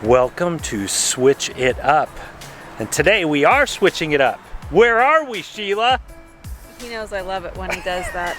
Welcome to Switch It Up. And today we are switching it up. Where are we, Sheila? He knows I love it when he does that.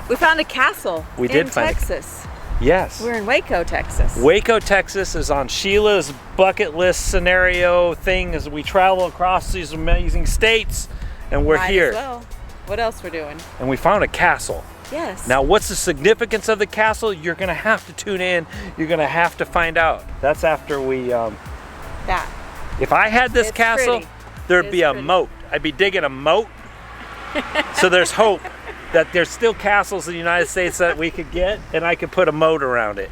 We found a castle in Texas. Yes. We're in Waco, Texas. Waco, Texas is on Sheila's bucket list scenario thing as we travel across these amazing states, and we're here. As well. What else we're doing? And we found a castle. Yes. Now, what's the significance of the castle? You're gonna have to tune in. You're gonna have to find out. That's after we. That. If I had this castle, pretty. there'd be a moat. I'd be digging a moat. So there's hope that there's still castles in the United States that we could get, and I could put a moat around it.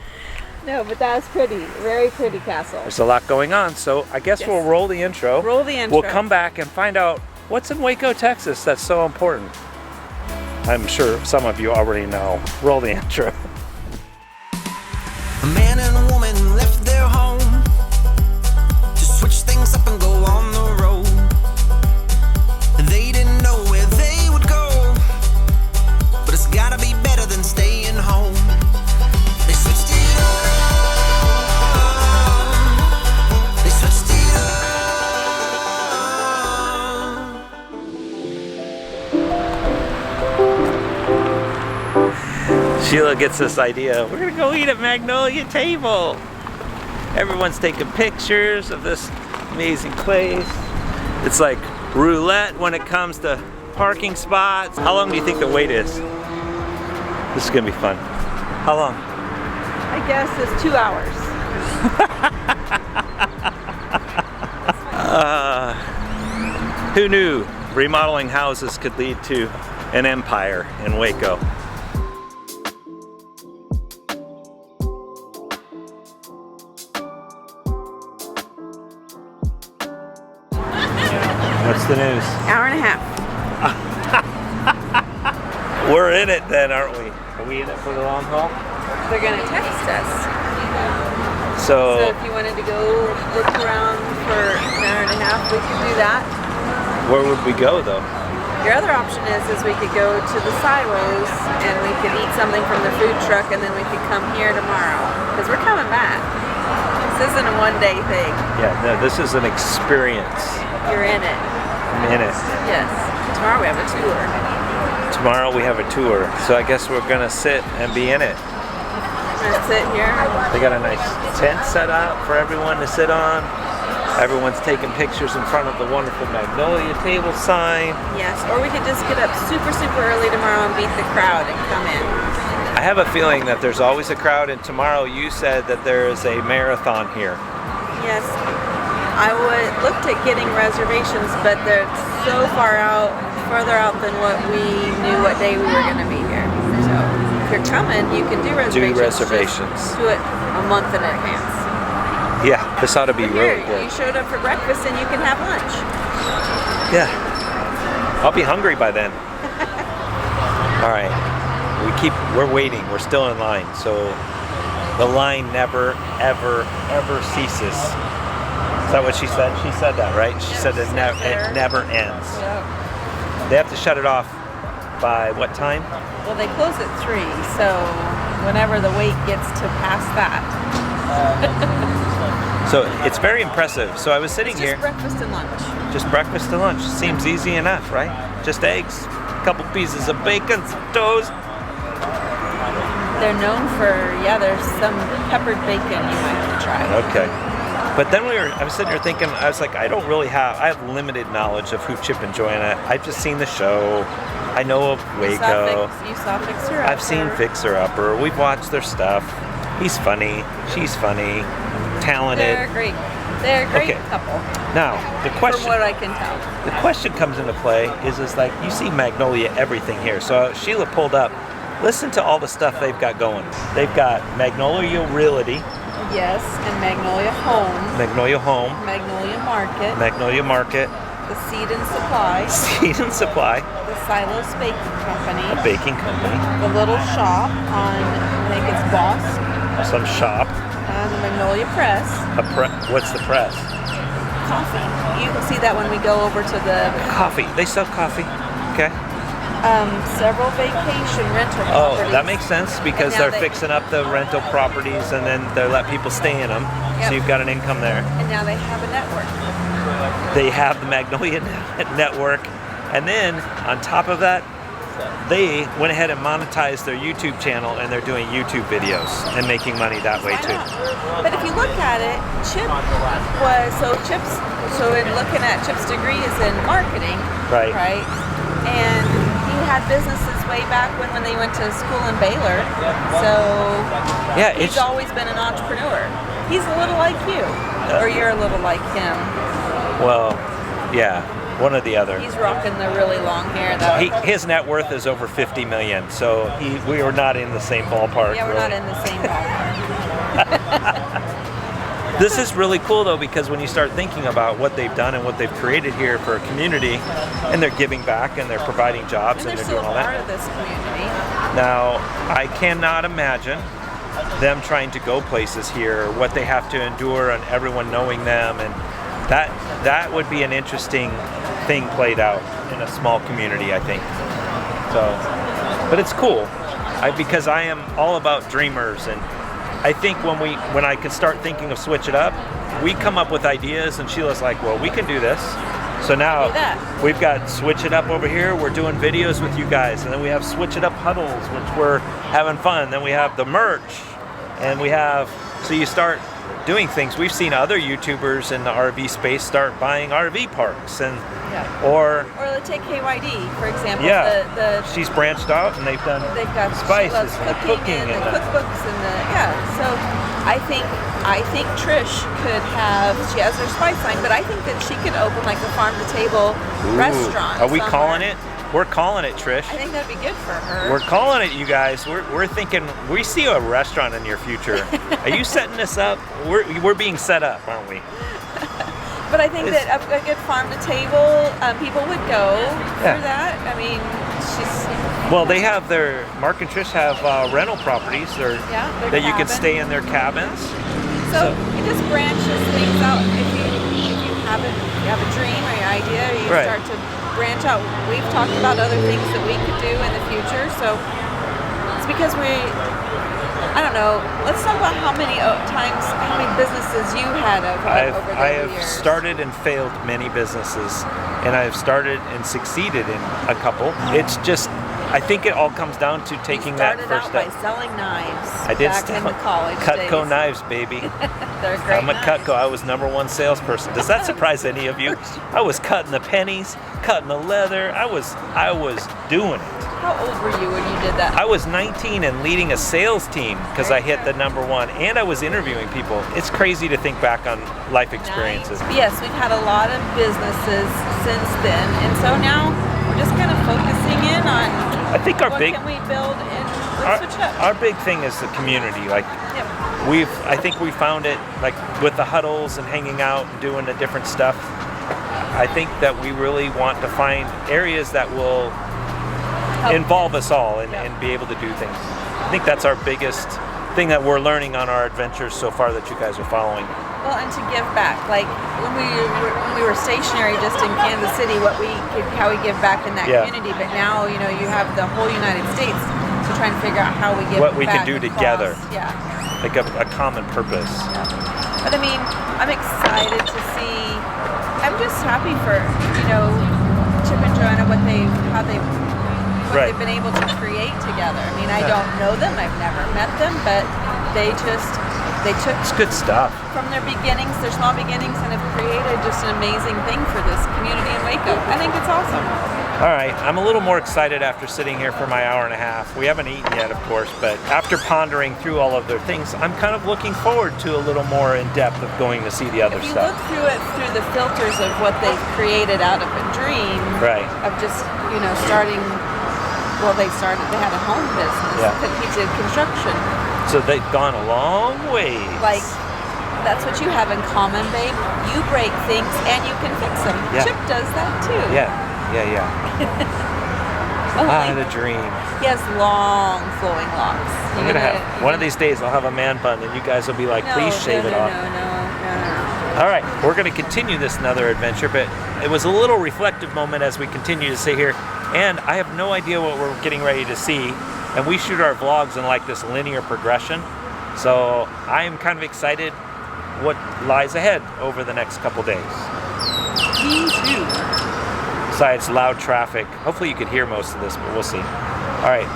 No, but that's pretty. Very pretty castle. There's a lot going on, so I guess we'll roll the intro. Roll the intro. We'll come back and find out what's in Waco, Texas that's so important. I'm sure some of you already know. Roll the intro. A man and a woman left their home to switch things up and go on the road. They didn't know where they would go, but it's gotta be better than staying home. They switched it up. They switched it up. Sheila gets this idea. We're gonna go eat at Magnolia Table. Everyone's taking pictures of this amazing place. It's like roulette when it comes to parking spots. How long do you think the wait is? This is gonna be fun. How long? I guess it's 2 hours. Who knew remodeling houses could lead to an empire in Waco? What's the news? Hour and a half. We're in it then, aren't we? Are we in it for the long haul? They're gonna text us. So So if you wanted to go look around for an hour and a half, we could do that. where would we go though? Your other option is we could go to the silos and we could eat something from the food truck, and then we could come here tomorrow because we're coming back. This isn't a one-day thing. Yeah, no, this is an experience. You're in it. I'm in it. Yes. Tomorrow we have a tour. Tomorrow we have a tour, so I guess we're gonna sit and be in it. We're gonna sit here. They got a nice tent set up for everyone to sit on. Everyone's taking pictures in front of the wonderful Magnolia Table sign. Yes. Or we could just get up super, super early tomorrow and beat the crowd and come in. I have a feeling that there's always a crowd, and tomorrow you said that there is a marathon here. Yes. I looked at getting reservations, but they're so far out, farther out than what we knew what day we were going to be here. So if you're coming, you can do reservations. Do reservations. Just do it a month in advance. Yeah, this ought to be really Here, you good. showed up for breakfast and you can have lunch. Yeah. I'll be hungry by then. All right. We're waiting. We're still in line. So the line never, ever, ever ceases. Is that what she said? She said that, right? She said it never ends. Yeah. They have to shut it off by what time? Well, they close at 3, so whenever the wait gets to past that. So it's very impressive. So I was sitting here. Just breakfast and lunch. Just breakfast and lunch. Seems easy enough, right? Just eggs, a couple pieces of bacon, some toast. They're known for, there's some peppered bacon you might have to try. Okay. But then I was sitting here thinking, I was like, I have limited knowledge of who Chip and Joanna. I've just seen the show. I know of Waco. You saw FixerUpper. I've seen FixerUpper. We've watched their stuff. He's funny. She's funny. Talented. They're great. They're a great couple. Now, the question. From what I can tell. The question comes into play is like, you see Magnolia everything here. So Sheila pulled up. Listen to all the stuff they've got going. They've got Magnolia Realty. Yes, and Magnolia Home. Magnolia Home. Magnolia Market. Magnolia Market. The Seed and Supply. Seed and Supply. The Silos Baking Company. A baking company. The Little Shop on, I think it's Boss. Some shop. The Magnolia Press. What's the press? Coffee. You can see that when we go over to the... Coffee. They sell coffee. Okay. Several vacation rental Oh, properties. that makes sense because And now they're they- fixing up the rental properties and then they let people stay in them. Yep. So you've got an income there. And now they have a network. They have the Magnolia Network, and then on top of that, they went ahead and monetized their YouTube channel, and they're doing YouTube videos and making money that way Why too. not? But if you look at it, so in looking at Chip's degree is in marketing, Right. Right, and he had businesses way back when they went to school in Baylor. So Yeah, he's always been an entrepreneur. He's a little like you, or you're a little like him. well, yeah, one or the other. He's rocking the really long hair though. His net worth is over 50 million, so we are not in the same ballpark. Yeah, we're really. not in the same ballpark. This is really cool though, because when you start thinking about what they've done and what they've created here for a community, and they're giving back and they're providing jobs And and they're they're still doing a all part that. of this community. Now, I cannot imagine them trying to go places here, what they have to endure and everyone knowing them, and that would be an interesting thing played out in a small community, I think. So, but it's cool, because I am all about dreamers, and I think when I can start thinking of Switch It Up, we come up with ideas, and Sheila's like, well, we can do this. So now Do that. we've got Switch It Up over here. We're doing videos with you guys, and then we have Switch It Up huddles, which we're having fun. Then we have the merch, and we have, so you start doing things. We've seen other YouTubers in the RV space start buying RV parks, and or let's take KYD for example. yeah, The she's branched out, and they've got spices and the cooking and the and cookbooks and the So I think Trish could have. She has her spice line, but I think that she could open like a farm to table restaurant. Are we somewhere. calling it? We're calling it, Trish. I think that'd be good for her. We're calling it, you guys. We're thinking. We see a restaurant in your future. Are you setting this up? We're being set up, aren't we? But I think that a good farm to table, people would go for that. I mean, Well, they have Mark and Trish have rental properties their that you can cabin. stay in their cabins. So it just branches things out. If you have a dream or an idea, you Right. start to branch out. We've talked about other things that we could do in the future. So it's because I don't know. Let's talk about how many businesses you had over the I have years. started and failed many businesses, and I've started and succeeded in a couple. It's just, I think it all comes down to taking that Started first out by step. selling knives. I did back in the college Cutco days. knives, baby. They're great. I'm a knives. Cutco. I was #1 salesperson. Does that surprise any of you? I was cutting the pennies, cutting the leather. I was doing it. How old were you when you did that? I was 19 and leading a sales team because I hit the #1, and I was interviewing people. It's crazy to think back on life experiences. Nice. Yes, we've had a lot of businesses since then, and so now we're just kind of focusing in on I think our what big can we build and our, let's switch up. our big thing is the community. Like Yep. I think we found it like with the huddles and hanging out and doing the different stuff. I think that we really want to find areas that will involve us all and be able to do things. I think that's our biggest thing that we're learning on our adventures so far that you guys are following. Well, and to give back, like when we were stationary just in Kansas City, how we give back in that community. But now, you have the whole United States, so trying to figure out how we give what we back can do across. together. Yeah. Like a common purpose. But I mean, I'm excited to see. I'm just happy for Chip and Joanna what they've been able to create together. I mean, I don't know them. I've never met them, but they took It's good stuff. from their beginnings, their small beginnings, and have created just an amazing thing for this community in Waco. I think it's awesome. All right, I'm a little more excited after sitting here for my hour and a half. We haven't eaten yet, of course, but after pondering through all of their things, I'm kind of looking forward to a little more in depth of going to see the other If you stuff. look through it through the filters of what they've created out of a dream, Right. of just starting. Well, they had a home business. Yeah. He did construction. So they've gone a long way. Like, that's what you have in common, babe. You break things and you can fix them. Yeah. Chip does that too. Yeah. Only The dream. he has long flowing locks. I'm gonna have one of these days. I'll have a man bun, and you guys will be like, "Please shave it off." No. All right, we're going to continue this another adventure, but it was a little reflective moment as we continue to sit here And I have no idea what we're getting ready to see. And we shoot our vlogs in like this linear progression. So I am kind of excited what lies ahead over the next couple days. Me too. Besides loud traffic. Hopefully you could hear most of this, but we'll see. All right.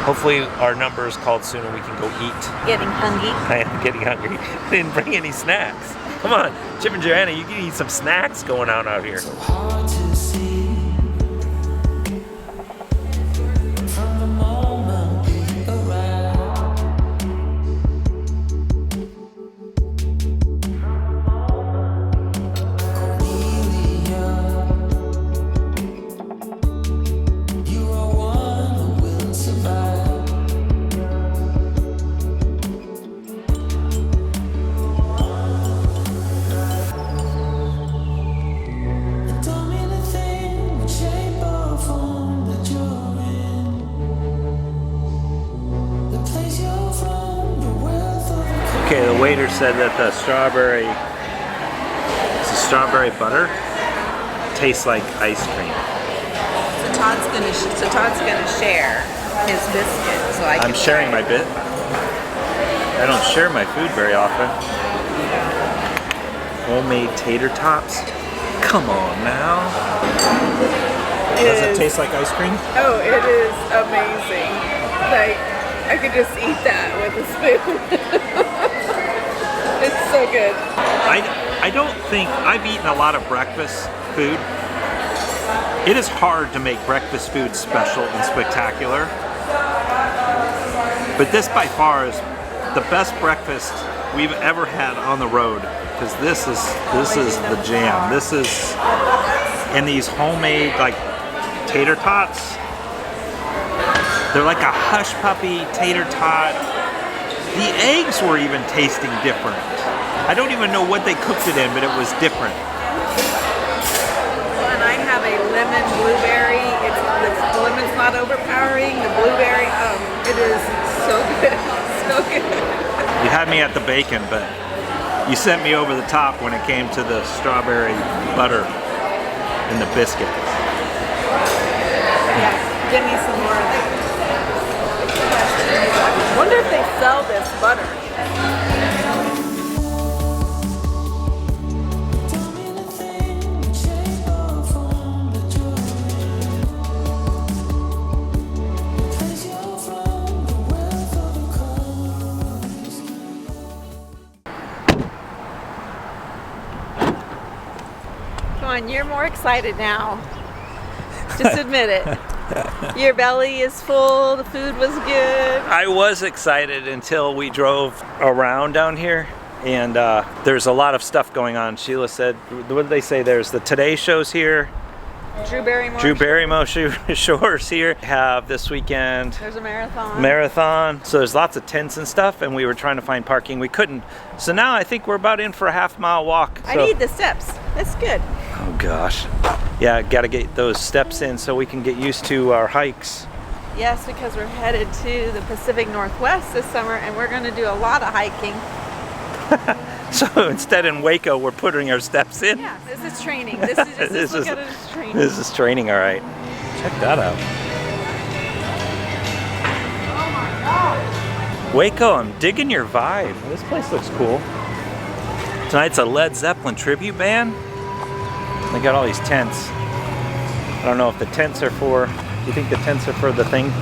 Hopefully our number is called soon and we can go eat. Getting hungry. I am getting hungry. I didn't bring any snacks. Come on, Chip and Joanna, you can eat some snacks going on out here. So hard to see from the moment we arrive. Cornelia, you are one who will survive. Okay, the waiter said that the strawberry butter tastes like ice cream. So Todd's gonna share his biscuit. So I'm sharing my bit. I don't share my food very often. Homemade tater tots. Come on now. Does it taste like ice cream? Oh, it is amazing. Like, I could just eat that with a spoon. It's so good. I don't think, I've eaten a lot of breakfast food. It is hard to make breakfast food special and spectacular. But this by far is the best breakfast we've ever had on the road. Because this is the jam. This is, and these homemade like tater tots. They're like a hush puppy tater tot. The eggs were even tasting different. I don't even know what they cooked it in, but it was different. And I have a lemon blueberry. The lemon's not overpowering. The blueberry, it is so good. So good. You had me at the bacon, but you sent me over the top when it came to the strawberry butter and the biscuit. Yeah, give me some more of that. I wonder if they sell this butter. Come on, you're more excited now. Just admit it. Your belly is full, the food was good. I was excited until we drove around down here, and there's a lot of stuff going on. Sheila said, what did they say? There's the Today Show's here. Drew Barrymore Shores here. Have this weekend. There's a marathon. So there's lots of tents and stuff, and we were trying to find parking. We couldn't. So now I think we're about in for a half-mile walk. I need the steps. That's good. Oh gosh. Yeah, got to get those steps in so we can get used to our hikes. Yes, because we're headed to the Pacific Northwest this summer, and we're going to do a lot of hiking. So instead in Waco, we're putting our steps in. Yeah, this is training. This is just look at it as training. This is training, all right. Check that out. Oh my God. Waco, I'm digging your vibe. This place looks cool. Tonight's a Led Zeppelin tribute band. They got all these tents. I don't know if the tents are for, do you think the tents are for the thing?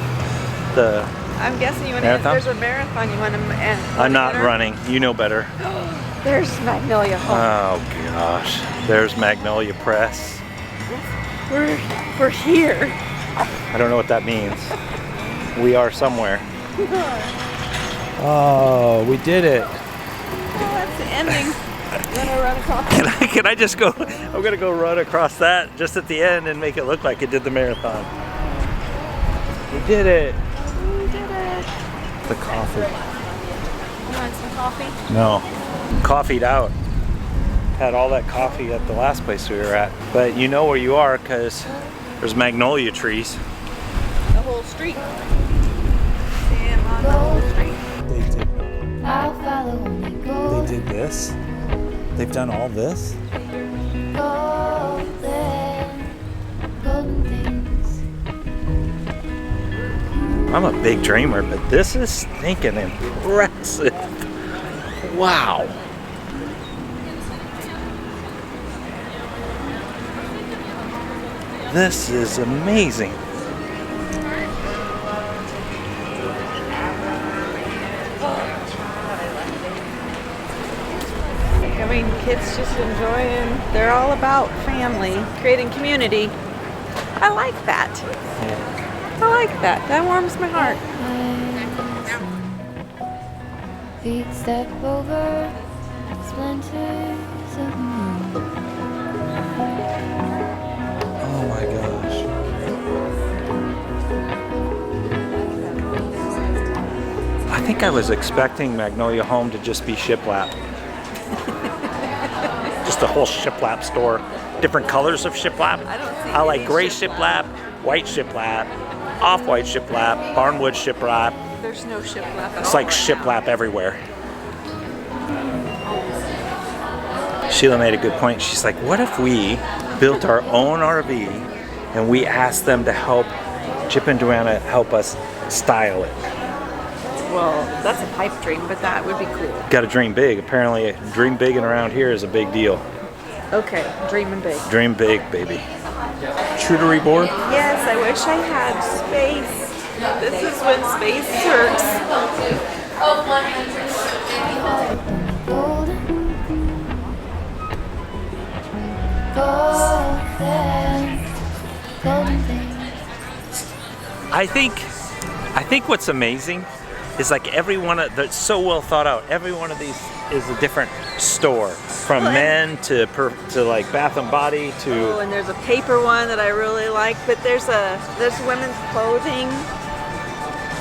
I'm guessing you want to, if there's a marathon, you want to end. I'm not running, you know better. There's Magnolia Home. Oh gosh, there's Magnolia Press. We're here. I don't know what that means. We are somewhere. Oh, we did it. Oh, that's the ending. You want to run across? Can I just go? I'm gonna go run across that just at the end and make it look like it did the marathon. We did it. We did it. The coffee. You want some coffee? No. Coffee'd out. Had all that coffee at the last place we were at. But you know where you are because there's magnolia trees. The whole street. Sam on the whole street. I'll follow when you go. They did this. They've done all this. Golden things. I'm a big dreamer, but this is stinking impressive. Wow. This is amazing. I mean, kids just enjoying, they're all about family, creating community. I like that. I like that. That warms my heart. Feet step over splinters of moon. Oh my gosh. I think I was expecting Magnolia Home to just be shiplap. Just a whole shiplap store. Different colors of shiplap. I like gray shiplap, white shiplap, off-white shiplap, barnwood shiplap. There's no shiplap at all. It's like shiplap everywhere. Sheila made a good point. She's like, what if we built our own RV and we asked them to help, Chip and Joanna help us style it? Well, that's a pipe dream, but that would be cool. Got to dream big. Apparently, dream big and around here is a big deal. Okay, dreaming big. Dream big, baby. Charcuterie board? Yes, I wish I had space. This is when space hurts. Golden, golden things. I think what's amazing is like every one of that's so well thought out. Every one of these is a different store, from men to like Bath and Body to. Oh, and there's a paper one that I really like, but there's women's clothing.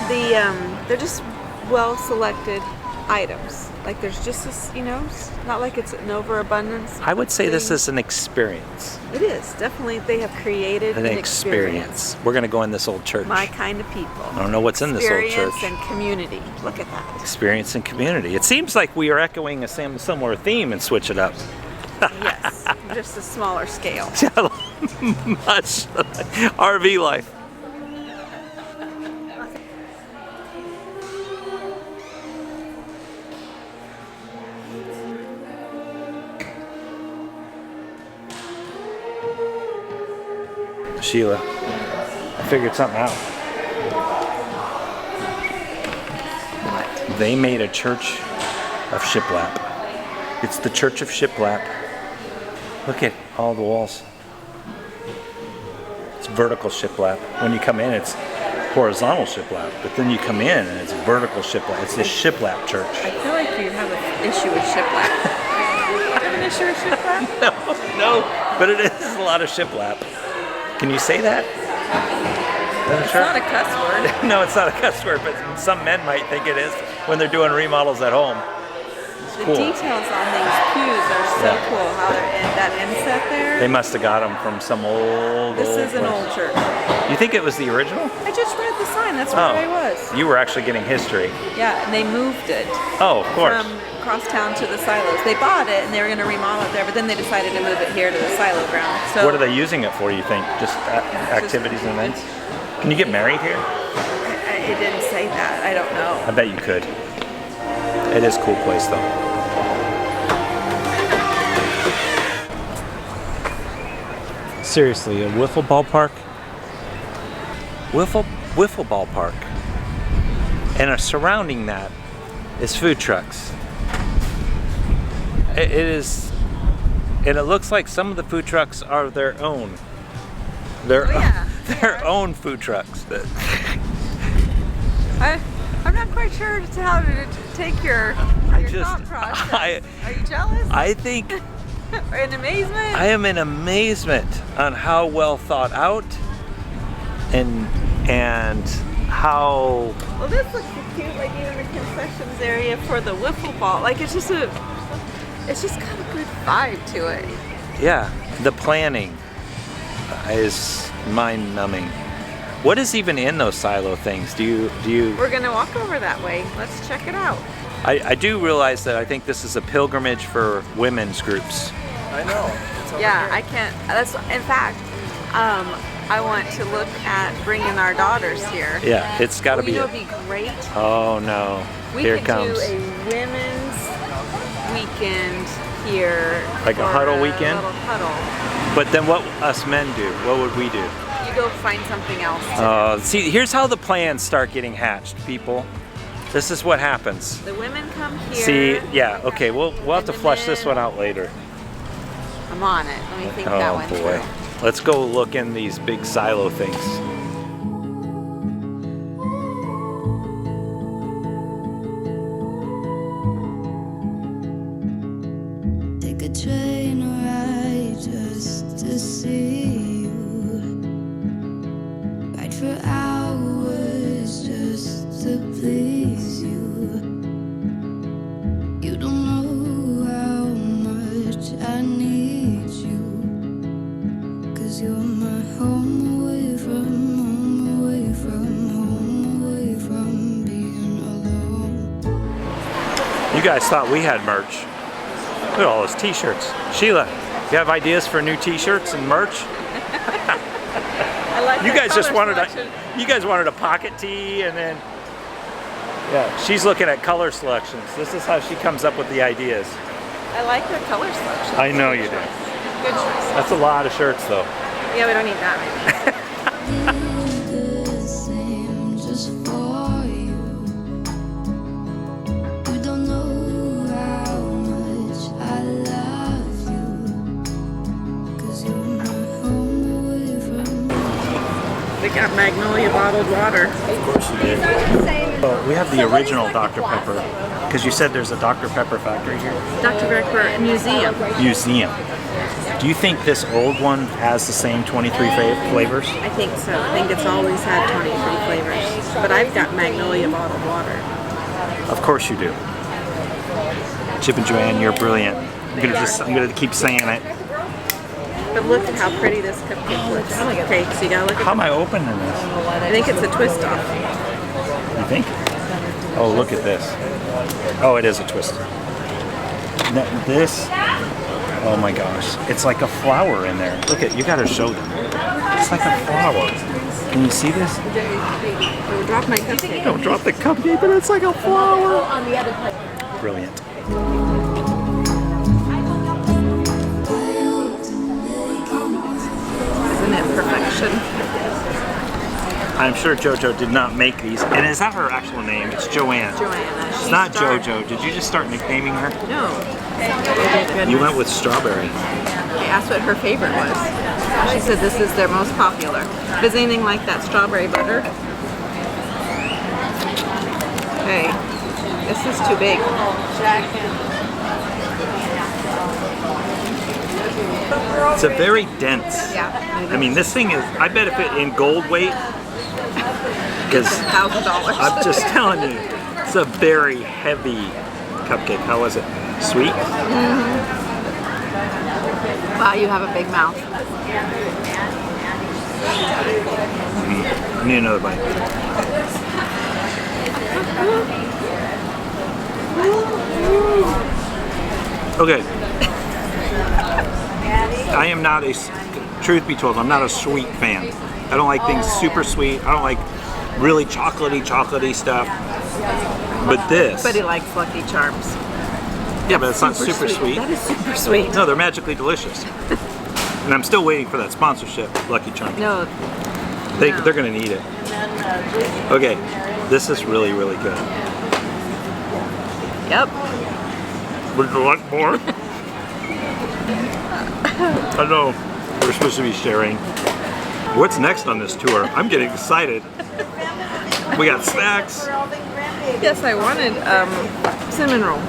They're just well selected items. Like there's just this, it's not like it's an overabundance. I would say this is an experience. It is definitely. They have created An experience. We're gonna go in this old church. My kind of people. I don't know what's in this old church. Experience and community. Look at that. Experience and community. It seems like we are echoing a similar theme and switch it up. Yes, just a smaller scale. Much RV life. Sheila, I figured something out. What? They made a church of shiplap. It's the Church of Shiplap. Look at all the walls. It's vertical shiplap. When you come in, it's horizontal shiplap, but then you come in and it's vertical shiplap. It's the shiplap church. I feel like you have an issue with shiplap. You have an issue with shiplap? No, but it is a lot of shiplap. Can you say that? It's not a cuss word. No, it's not a cuss word, but some men might think it is when they're doing remodels at home. The Cool. details on these pews are so cool. How they're in that inset there. They must have got them from some old. This is an place. old church. You think it was the original? I just read the sign. That's where I was. You were actually getting history. Yeah, and they moved it Oh, of course. from across town to the silos. They bought it and they were going to remodel it there, but then they decided to move it here to the silo ground. So What are they using it for, you think? Just activities and events? Can you get married here? It didn't say that. I don't know. I bet you could. It is a cool place, though. Seriously, a wiffle ball park? Wiffle ball park. And surrounding that is food trucks. It is, and it looks like some of the food trucks are their own. Their own food trucks. I'm not quite sure how to take your thought process. Are you jealous? I think Or in amazement? I am in amazement on how well thought out and how. Well, this looks so cute, like even the concessions area for the wiffle ball. Like it's just got a good vibe to it. Yeah, the planning is mind-numbing. What is even in those silo things? Do you? We're gonna walk over that way. Let's check it out. I do realize that I think this is a pilgrimage for women's groups. I know. Yeah, I can't. That's in fact, I want to look at bringing our daughters here. Yeah, it's got to be. You know, it'd be great. Oh no! We Here could it comes. do a women's weekend here. Like a for huddle weekend? Little huddle. But then what us men do? What would we do? You go find something else. To do. See, here's how the plans start getting hatched, people. This is what happens. The women come here. See, yeah, okay, we'll have to And flush this then- one out later. I'm on it. Let me think that Oh one boy. through. Let's go look in these big silo things. Take a train ride just to see you. Ride for hours just to please you. You don't know how much I need you. 'Cause you're my home away from home, away from home, away from being alone. You guys thought we had merch. Look at all those t-shirts. Sheila, you have ideas for new t-shirts and merch? I like You that guys just color wanted selection. you guys wanted a pocket tee, and then yeah, she's looking at color selections. This is how she comes up with the ideas. I like the color selection. I know you do. Good choice. That's a lot of shirts though. Yeah, we don't need that many. Did the same just for you. You don't know how much I love you. 'Cause you're my home away from They got Magnolia bottled water. Of course you did. Oh, we have the original Dr. Pepper, because you said there's a Dr. Pepper factory here. Dr. Pepper Museum. Museum. Do you think this old one has the same 23 flavors? I think so. I think it's always had 23 flavors. But I've got Magnolia bottled water. Of course you do. Chip and Joanne, you're brilliant. I'm gonna keep saying it. But look at how pretty this cupcake looks. Okay, so you gotta look at How am I opening this? I think it's a twist off. You think? Oh, look at this. Oh, it is a twist. No, this, oh my gosh. It's like a flower in there. Look at, you gotta show them. It's like a flower. Can you see this? Oh, drop my cupcake. Don't drop the cupcake, but it's like a flower. Brilliant. Isn't it perfection? I'm sure JoJo did not make these. And is that her actual name? It's Joanne. Joanna. It's not JoJo. Did you just start nicknaming her? No. Oh, goodness. You went with strawberry. I asked what her favorite was. She said this is their most popular. If it's anything like that strawberry butter. Hey, this is too big. It's a very dense. Yeah. I mean, this thing is, I bet if it in gold weight, because $1,000. I'm just telling you, it's a very heavy cupcake. How was it? Sweet? Wow, you have a big mouth. I need another bite. Okay. I am not a, truth be told, I'm not a sweet fan. I don't like things super sweet. I don't like really chocolatey stuff. But this. But he likes Lucky Charms. Yeah, but it's not super sweet. That is super sweet. No, they're magically delicious. And I'm still waiting for that sponsorship, Lucky Charms. No. They're gonna need it. Okay, this is really, really good. Yep. Would you like more? I know we're supposed to be sharing. What's next on this tour? I'm getting excited. We got snacks. Yes, I wanted cinnamon roll.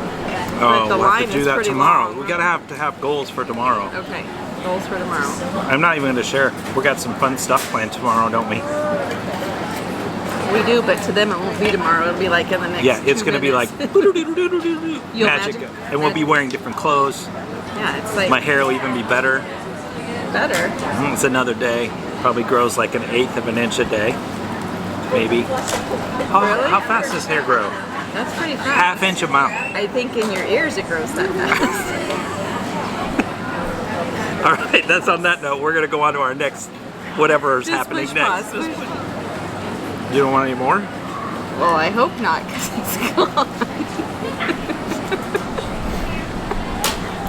Oh, the we'll have line to do is that pretty tomorrow. long. We gotta have goals for tomorrow. Okay, goals for tomorrow. I'm not even gonna share. We got some fun stuff planned tomorrow, don't we? We do, but to them it won't be tomorrow. It'll be like in the next. Yeah, it's 2 gonna be like minutes. You'll magic, imagine? and we'll be wearing different clothes. Yeah, it's like My hair will even be better. better. It's another day. Probably grows like 1/8 of an inch a day, maybe. How fast does hair grow? That's pretty fast. 1/2 inch a mile. I think in your ears it grows that fast. All right, that's on that note. We're gonna go on to our next whatever is Just happening push next. pause. You don't want any more? Well, I hope not, because it's gone.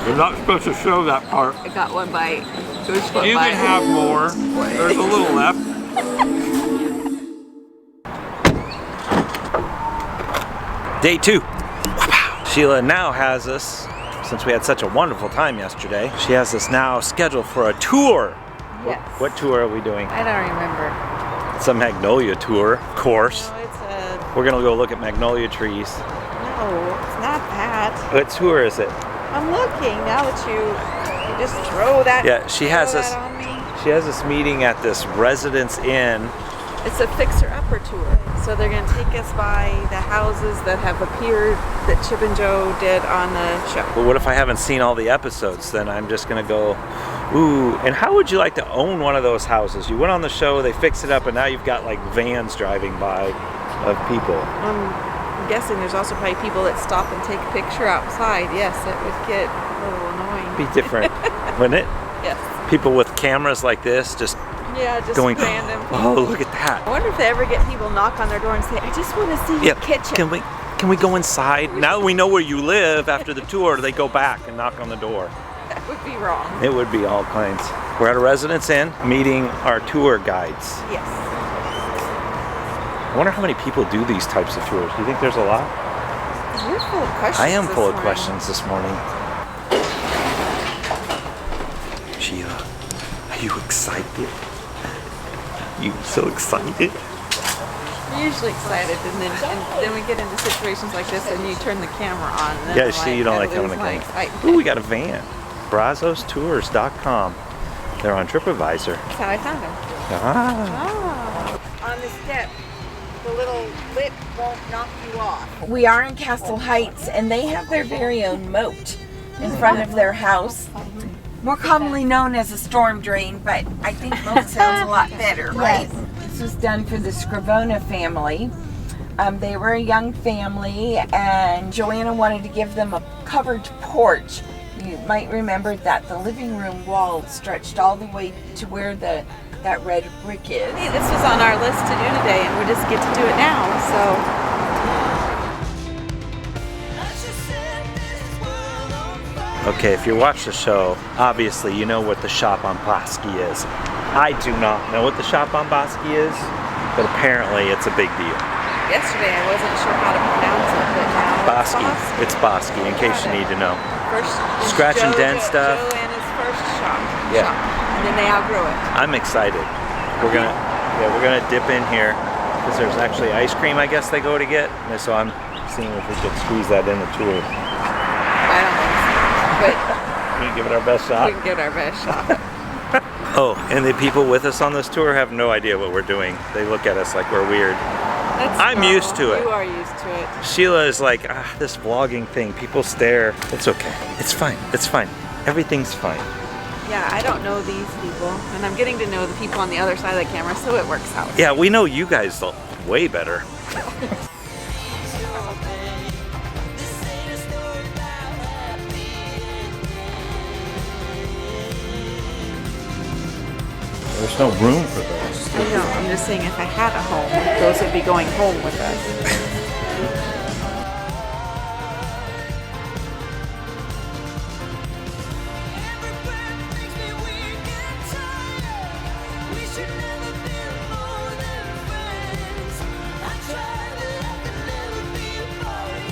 You're not supposed to show that part. I got one bite. Which one You bite? can have more. There's a little left. Day 2. Sheila now has us, since we had such a wonderful time yesterday, she has us now scheduled for a tour. Yes. What tour are we doing? I don't remember. It's a Magnolia tour, of course. No, it's a... We're gonna go look at magnolia trees. No, it's not that. What tour is it? I'm looking now that you just throw that. Yeah, she has throw us. that on me. She has us meeting at this Residence Inn. It's a FixerUpper tour. So they're going to take us by the houses that have appeared that Chip and Joe did on the show. But what if I haven't seen all the episodes? Then I'm just gonna go, ooh. And how would you like to own one of those houses? You went on the show, they fixed it up, and now you've got like vans driving by of people. I'm guessing there's also probably people that stop and take a picture outside. Yes, it would get a little annoying. Be different, wouldn't it? Yes. People with cameras like this just Yeah, just going, random people. oh, look at I that. wonder if they ever get people knock on their door and say, I just want to see Yeah, your kitchen. can we go inside? Now that we know where you live after the tour, they go back and knock on the door. That would be wrong. It would be all kinds. We're at a Residence Inn meeting our tour guides. Yes. I wonder how many people do these types of tours. Do you think there's a lot? You're full of questions. I am this full of morning. questions this morning. Sheila, are you excited? You so excited? I'm usually excited, and then we get into situations like this, and you turn the camera on. And then Yeah, I'm see, you don't I like having lose a my camera. excitement. Ooh, we got a van. BrazosTours.com. They're on TripAdvisor. That's how I found them. Ah. On the step, the little lip won't knock you off. We are in Castle Heights, and they have their very own moat in front of their house, more commonly known as a storm drain, but I think moat sounds a lot better, right? This was done for the Scrivona family. They were a young family, and Joanna wanted to give them a covered porch. You might remember that the living room wall stretched all the way to where that red brick is. Hey, this was on our list to do today, and we just get to do it now, so. Okay, if you watch the show, obviously you know what the shop on Bosque is. I do not know what the shop on Bosque is, but apparently it's a big deal. Yesterday I wasn't sure how to pronounce it, but now Bosque. it's It's Bosque, in case you need to know. First, Scratch and dent stuff. Joe and his first shop. Yeah. And then they outgrew it. I'm excited. We're gonna dip in here because there's actually ice cream, I guess they go to get. And so I'm seeing if we could squeeze that in the tour. I don't think so, but We can give it our best shot. we can give it our best shot. Oh, and the people with us on this tour have no idea what we're doing. They look at us like we're weird. I'm used to it. You are used to it. Sheila is like, this vlogging thing, people stare. It's okay. It's fine. It's fine. Everything's fine. Yeah, I don't know these people, and I'm getting to know the people on the other side of the camera, so it works out. Yeah, we know you guys way better. There's no room for those. I know, I'm just saying if I had a home, those would be going home with us.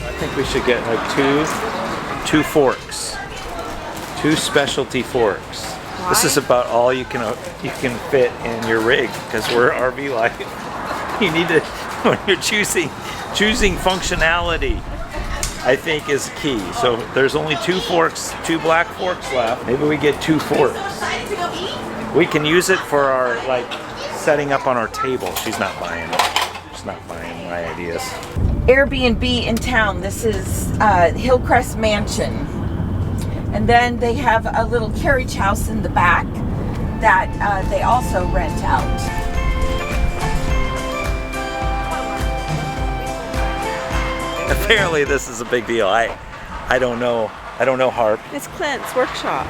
I think we should get like two forks, 2 specialty forks. Why? This is about all you can fit in your rig because we're RV life. You need to, when you're choosing functionality, I think is key. So there's only 2 forks, 2 black forks left. Maybe we get 2 forks. We can use it for our like setting up on our table. She's not buying it. She's not buying my ideas. Airbnb in town. This is Hillcrest Mansion. And then they have a little carriage house in the back that they also rent out. Apparently this is a big deal. I don't know Harp. It's Clint's workshop.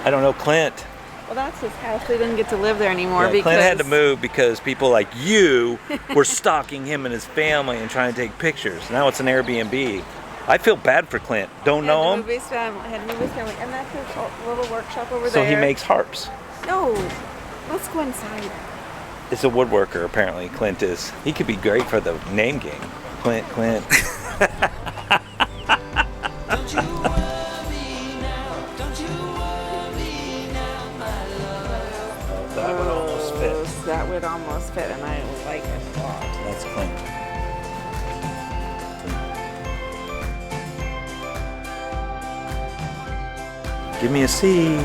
I don't know Clint. Well, that's his house. He didn't get to live there anymore Yeah, because Clint had to move because people like you were stalking him and his family and trying to take pictures. Now it's an Airbnb. I feel bad for Clint. Don't know him. Had to move his family, and that's his little workshop over So there. he makes harps. No, let's go inside. Is a woodworker apparently. Clint is. He could be great for the name game. Clint. Don't you worry now, don't you worry now, my love. That would almost fit. That would almost fit, and I like it a lot. That's Clint. Give me a C.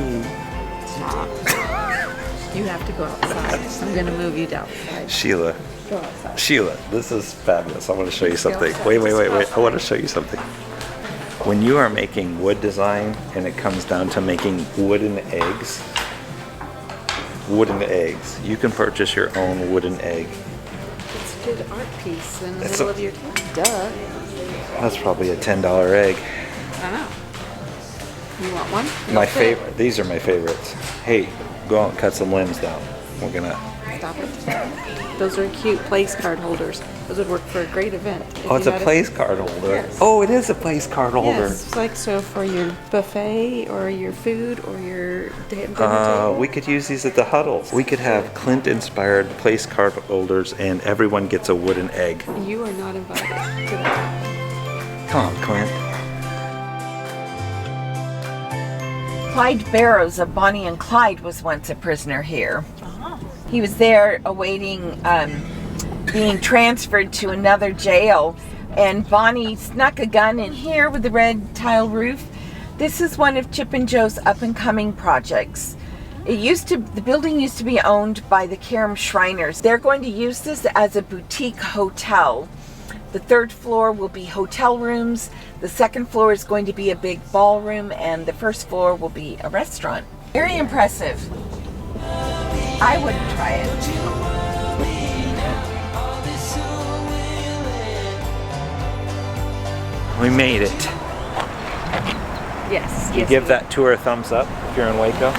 Stop. You have to go outside. I'm gonna move you outside. Sheila. Go outside. Sheila, this is fabulous. I want to show you something. Wait. I want to show you something. When you are making wood design and it comes down to making wooden eggs, you can purchase your own wooden egg. It's a good art piece in the It's middle a- of your duh. That's probably a $10 egg. I know. You want one? My You'll fit. favorite. These are my favorites. Hey, go out and cut some limbs down. We're gonna. Stop it. Those are cute place card holders. Those would work for a great event. If Oh, it's you a had place card holder. Yes. Oh, it is a place card holder. Yes, it's like so for your buffet or your food or your dinner table. We could use these at the huddles. We could have Clint-inspired place card holders, and everyone gets a wooden egg. You are not invited to that. Come on, Clint. Clyde Barrows of Bonnie and Clyde was once a prisoner here. He was there awaiting being transferred to another jail, and Bonnie snuck a gun in here with the red tile roof. This is one of Chip and Joe's up-and-coming projects. The building used to be owned by the Karam Shriners. They're going to use this as a boutique hotel. The third floor will be hotel rooms, the second floor is going to be a big ballroom, and the first floor will be a restaurant. Very impressive. I wouldn't try it. We made it. Yes. You give that tour a thumbs up if you're in Waco.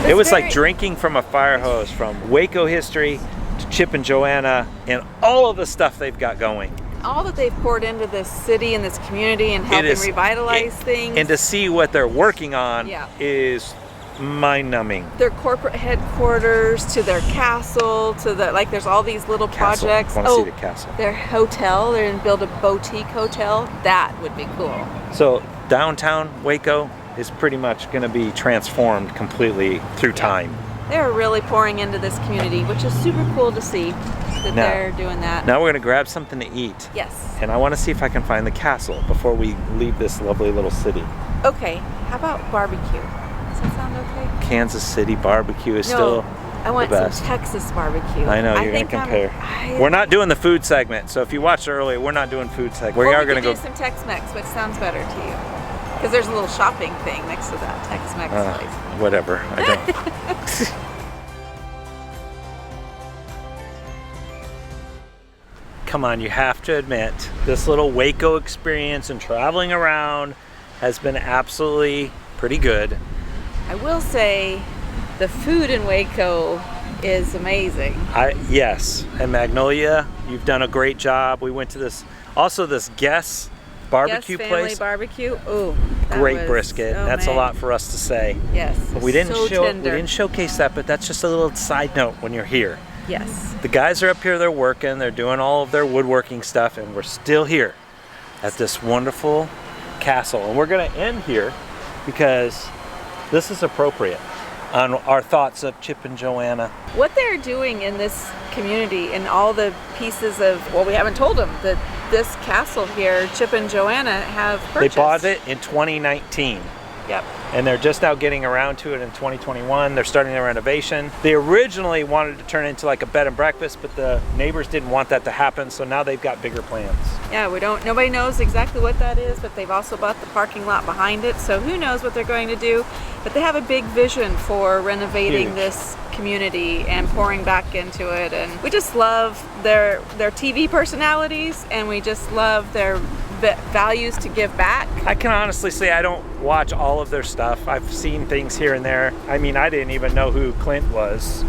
It was like drinking from a fire hose, from Waco history to Chip and Joanna and all of the stuff they've got going. All that they've poured into this city and this community and helping revitalize things. And to see what they're working on Yeah. is mind-numbing. Their corporate headquarters to their castle to there's all these little Castle. projects. I want to see the castle. Their hotel. They're going to build a boutique hotel. That would be cool. So downtown Waco is pretty much going to be transformed completely through time. They're really pouring into this community, which is super cool to see that Now- they're doing that. Now we're going to grab something to eat. Yes. And I want to see if I can find the castle before we leave this lovely little city. Okay. How about barbecue? Does that sound okay? Kansas City barbecue is still I want the some best. Texas barbecue. I know, you're going think to compare. I- We're not doing the food segment, so if you watched earlier, we're not doing food segment. We Or are we going could to do go. some Tex-Mex, which sounds better to you. Because there's a little shopping thing next to that Tex-Mex place. Whatever. I don't. Come on, you have to admit, this little Waco experience and traveling around has been absolutely pretty good. I will say the food in Waco is amazing. Yes, and Magnolia, you've done a great job. We went to this guest barbecue Guest family place. barbecue. Ooh, that Great was- brisket. oh, That's a man. lot for us to say. Yes. But we didn't so show we tender. didn't showcase that, but that's just a little side note when you're here. Yes. The guys are up here, they're working, they're doing all of their woodworking stuff, and we're still here at this wonderful castle. And we're gonna end here because this is appropriate on our thoughts of Chip and Joanna. What they're doing in this community and all the pieces of, well, we haven't told them that this castle here, Chip and Joanna have purchased. They bought it in 2019. Yep. And they're just now getting around to it in 2021. They're starting the renovation. They originally wanted to turn it into like a bed and breakfast, but the neighbors didn't want that to happen, so now they've got bigger plans. Yeah, nobody knows exactly what that is, but they've also bought the parking lot behind it, so who knows what they're going to do. But they have a big vision for renovating Huge. this community and pouring back into it. And we just love their TV personalities, and we just love their values to give back. I can honestly say I don't watch all of their stuff. I've seen things here and there. I mean, I didn't even know who Clint was.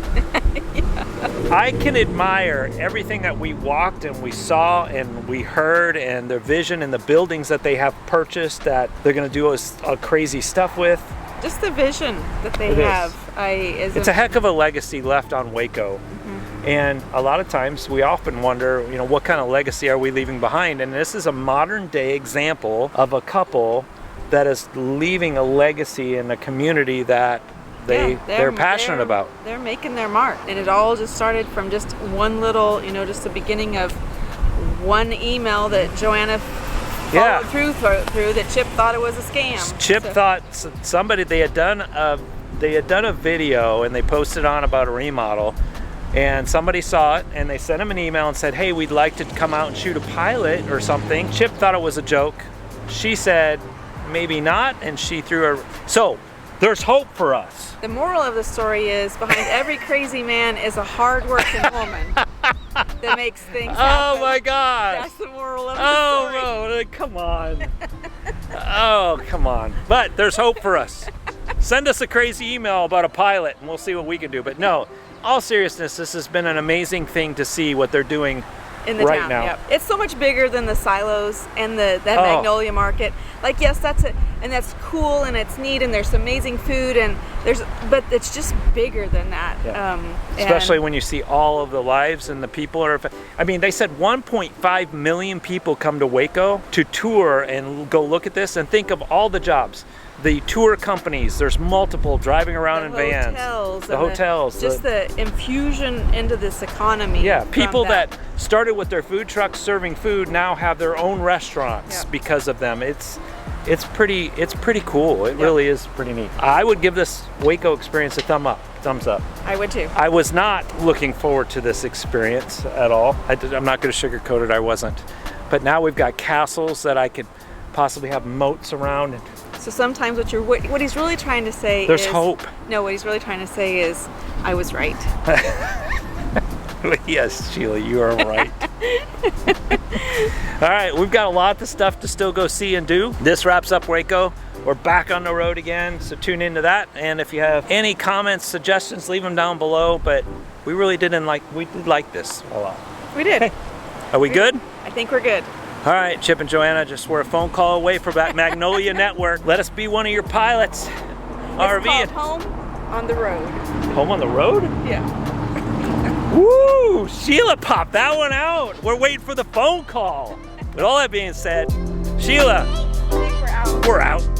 I can admire everything that we walked and we saw and we heard, and their vision and the buildings that they have purchased that they're going to do a crazy stuff with. Just the vision that they have. It's a heck of a legacy left on Waco. And a lot of times we often wonder, you know, what kind of legacy are we leaving behind? And this is a modern day example of a couple that is leaving a legacy in a community that they're passionate about. They're making their mark. And it all just started from just one little, you know, just the beginning of one email that Joanna followed through that Chip thought it was a scam. Chip thought somebody, they had done a video and they posted on about a remodel, and somebody saw it and they sent him an email and said, hey, we'd like to come out and shoot a pilot or something. Chip thought it was a joke. She said maybe not, and she threw her. So there's hope for us. The moral of the story is behind every crazy man is a hard-working woman that makes things happen. Oh my God. That's the moral of the story. Oh, come on. Oh, come on. But there's hope for us. Send us a crazy email about a pilot and we'll see what we can do. But no, all seriousness, this has been an amazing thing to see what they're doing in the right town. now. Yep. It's so much bigger than the silos and the Magnolia Market. Like, yes, that's it, and that's cool and it's neat and there's amazing food but it's just bigger than that. Yeah. Especially when you see all of the lives and the people are. I mean, they said 1.5 million people come to Waco to tour and go look at this, and think of all the jobs. The tour companies, there's multiple driving around in vans. The hotels. Just the infusion into this economy. Yeah, people that started with their food trucks serving food now have their own restaurants because of them. It's pretty cool. It really is pretty neat. I would give this Waco experience a thumbs up. I would too. I was not looking forward to this experience at all. I'm not going to sugarcoat it, I wasn't. But now we've got castles that I could possibly have moats around. And so sometimes what he's really trying to say there's hope. No, what he's really trying to say is, I was right. Yes, Sheila, you are right. All right, we've got a lot of stuff to still go see and do. This wraps up Waco. We're back on the road again, so tune into that. And if you have any comments, suggestions, leave them down below. But we really did like this a lot. We did. Okay. Are we good? I think we're good. All right, Chip and Joanna, we're a phone call away from that Magnolia Network. Let us be one of your pilots. It's called Home on the Road. Home on the Road? Yeah. Woo! Sheila popped that one out. We're waiting for the phone call. With all that being said, Sheila, I think we're out. We're out.